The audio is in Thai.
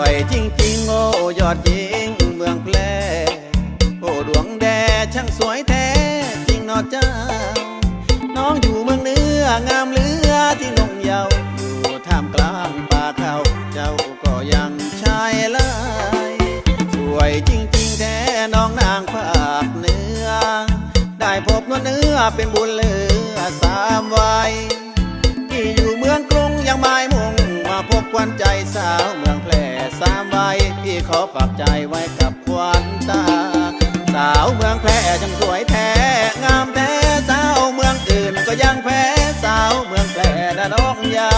วยจริงๆโอ้ยอดหญิงเมืองแพร่โอ้ดวงแดช่างสวยแท้จริงนอเจ้าน้องอยู่เมืองเหนืองามเหลือที่นงเยาว์อยู่ท่ามกลางป่าเขาเจ้าก็ยังชายลายสวยจริงๆแท้น้องนางภาคเหนือได้พบนวลเนื้อเป็นบุญเหลือสามวัยที่อยู่เมืองกรุงยังไม่มุ่งมาพบควันใจสาวเมืองแพร่สามวัยพี่ขอฝากใจไว้กับควันตาสาวเมืองแพร่จังสวยแท้งามแท้สาวเมืองอื่นก็ยังแพ้สาวเมืองแพร่นะน้องยา